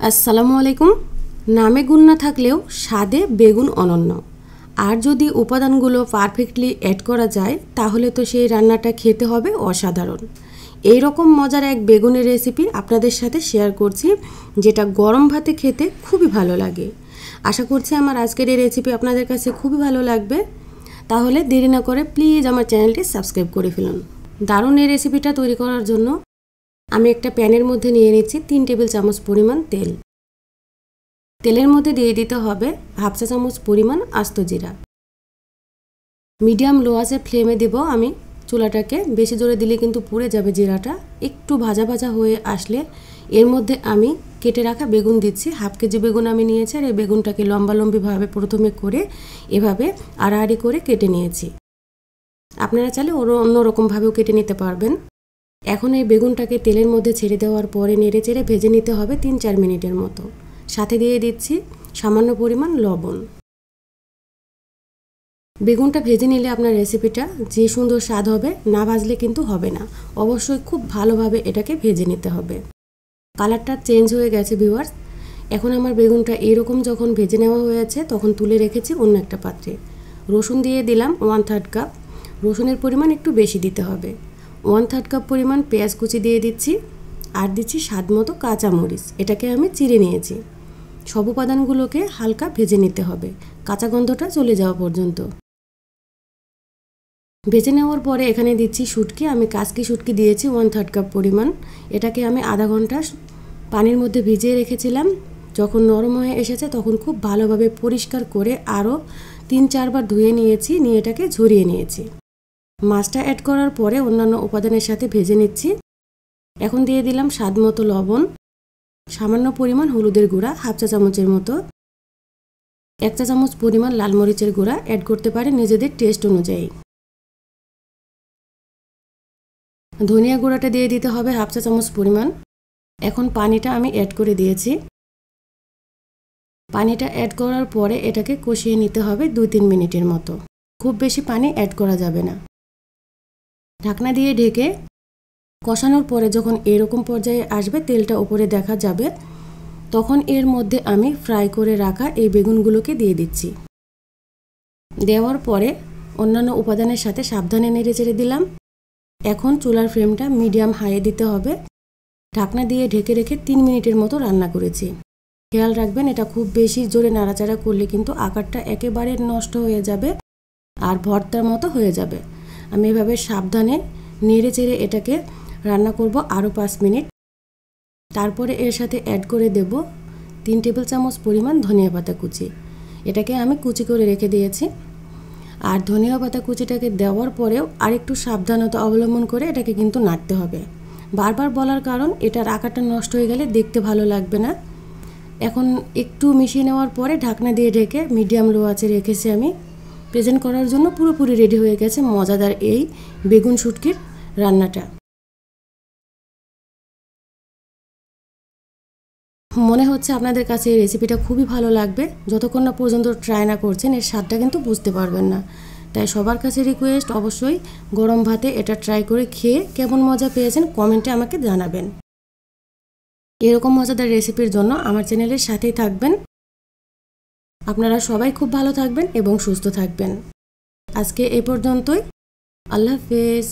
আসসালামু আলাইকুম। নামে গুণ না থাকলেও স্বাদে বেগুন অনন্য। আর যদি উপাদানগুলো পারফেক্টলি অ্যাড করা যায় তাহলে তো সেই রান্নাটা খেতে হবে অসাধারণ। এই রকম মজার এক বেগুনের রেসিপি আপনাদের সাথে শেয়ার করছি, যেটা গরম ভাতে খেতে খুবই ভালো লাগে। আশা করছি আমার আজকের এই রেসিপি আপনাদের কাছে খুবই ভালো লাগবে। তাহলে দেরি না করে প্লিজ আমার চ্যানেলটি সাবস্ক্রাইব করে ফেলুন। দারুণ এই রেসিপিটা তৈরি করার জন্য আমি একটা প্যানের মধ্যে নিয়ে নিচ্ছি 3 টেবিল চামচ পরিমাণ তেল। তেলের মধ্যে দিয়ে দিতে হবে হাফ চা চামচ পরিমাণ আস্ত জিরা। মিডিয়াম লো আঁচে ফ্লেমে দেব আমি চুলাটাকে, বেশি জোরে দিলে কিন্তু পুড়ে যাবে জিরাটা। একটু ভাজা ভাজা হয়ে আসলে এর মধ্যে আমি কেটে রাখা বেগুন দিচ্ছি। হাফ কেজি বেগুন আমি নিয়েছি, আর এই বেগুনটাকে লম্বালম্বিভাবে প্রথমে করে এভাবে আড়াআড়ি করে কেটে নিয়েছি। আপনারা চাইলে অন্যরকমভাবেও কেটে নিতে পারবেন। এখন এই বেগুনটাকে তেলের মধ্যে ছেড়ে দেওয়ার পরে নেড়ে চেড়ে ভেজে নিতে হবে 3-4 মিনিটের মতো। সাথে দিয়ে দিচ্ছি সামান্য পরিমাণ লবণ। বেগুনটা ভেজে নিলে আপনার রেসিপিটা যে সুন্দর স্বাদ হবে, না ভাজলে কিন্তু হবে না। অবশ্যই খুব ভালোভাবে এটাকে ভেজে নিতে হবে। কালারটা চেঞ্জ হয়ে গেছে ভিউয়ার্স। এখন আমার বেগুনটা এরকম যখন ভেজে নেওয়া হয়েছে তখন তুলে রেখেছি অন্য একটা পাত্রে। রসুন দিয়ে দিলাম 1/3 কাপ। রসুনের পরিমাণ একটু বেশি দিতে হবে। 1/3 কাপ পরিমাণ পেঁয়াজ কুচি দিয়ে দিচ্ছি, আর দিচ্ছি স্বাদ মতো কাঁচামরিচ। এটাকে আমি চিড়ে নিয়েছি। সব উপাদানগুলোকে হালকা ভেজে নিতে হবে, কাঁচা গন্ধটা চলে যাওয়া পর্যন্ত। ভেজে নেওয়ার পরে এখানে দিচ্ছি শুটকি। আমি কাসকি শুটকি দিয়েছি 1/3 কাপ পরিমাণ। এটাকে আমি আধা ঘন্টা পানির মধ্যে ভিজিয়ে রেখেছিলাম। যখন নরম হয়ে এসেছে তখন খুব ভালোভাবে পরিষ্কার করে আরও 3-4 বার ধুয়ে নিয়েছি, নিয়ে এটাকে ঝরিয়ে নিয়েছি। মাছটা অ্যাড করার পরে অন্যান্য উপাদানের সাথে ভেজে নিচ্ছি। এখন দিয়ে দিলাম স্বাদ মতো লবণ, সামান্য পরিমাণ হলুদের গুঁড়া হাফ চা চামচের মতো, 1 চা চামচ পরিমাণ লাল মরিচের গুঁড়া অ্যাড করতে পারেন নিজেদের টেস্ট অনুযায়ী। ধনিয়া গুঁড়াটা দিয়ে দিতে হবে হাফ চা চামচ পরিমাণ। এখন পানিটা আমি অ্যাড করে দিয়েছি। পানিটা অ্যাড করার পরে এটাকে কষিয়ে নিতে হবে 2-3 মিনিটের মতো। খুব বেশি পানি অ্যাড করা যাবে না। ঢাকনা দিয়ে ঢেকে কষানোর পরে যখন এরকম পর্যায়ে আসবে, তেলটা উপরে দেখা যাবে, তখন এর মধ্যে আমি ফ্রাই করে রাখা এই বেগুনগুলোকে দিয়ে দিচ্ছি। দেওয়ার পরে অন্যান্য উপাদানের সাথে সাবধানে নেড়ে চেড়ে দিলাম। এখন চুলার ফ্লেমটা মিডিয়াম হাইয়ে দিতে হবে। ঢাকনা দিয়ে ঢেকে রেখে 3 মিনিটের মতো রান্না করেছি। খেয়াল রাখবেন, এটা খুব বেশি জোরে নাড়াচাড়া করলে কিন্তু আকারটা একেবারে নষ্ট হয়ে যাবে আর ভর্তার মতো হয়ে যাবে। আমি এভাবে সাবধানে নেড়ে চেড়ে এটাকে রান্না করব আরও 5 মিনিট। তারপরে এর সাথে অ্যাড করে দেব 3 টেবিল চামচ পরিমাণ ধনিয়া পাতা কুচি। এটাকে আমি কুচি করে রেখে দিয়েছি। আর ধনিয়া পাতা কুচিটাকে দেওয়ার পরেও আরেকটু সাবধানতা অবলম্বন করে এটাকে কিন্তু নাড়তে হবে। বারবার বলার কারণ, এটার আকারটা নষ্ট হয়ে গেলে দেখতে ভালো লাগবে না। এখন একটু মিশিয়ে নেওয়ার পরে ঢাকনা দিয়ে ঢেকে মিডিয়াম লো আঁচে রেখেছি আমি। প্রেজেন্ট করার জন্য পুরোপুরি রেডি হয়ে গেছে মজাদার এই বেগুন শুটকির রান্নাটা। মনে হচ্ছে আপনাদের কাছে এই রেসিপিটা খুবই ভালো লাগবে। যতক্ষণ না পর্যন্ত ট্রাই না করছেন এর স্বাদটা কিন্তু বুঝতে পারবেন না। তাই সবার কাছে রিকোয়েস্ট, অবশ্যই গরম ভাতে এটা ট্রাই করে খেয়ে কেমন মজা পেয়েছেন কমেন্টে আমাকে জানাবেন। এরকম মজাদার রেসিপির জন্য আমার চ্যানেলের সাথেই থাকবেন। আপনারা সবাই খুব ভালো থাকবেন এবং সুস্থ থাকবেন। আজকে এই পর্যন্তই। আল্লাহ হাফেজ।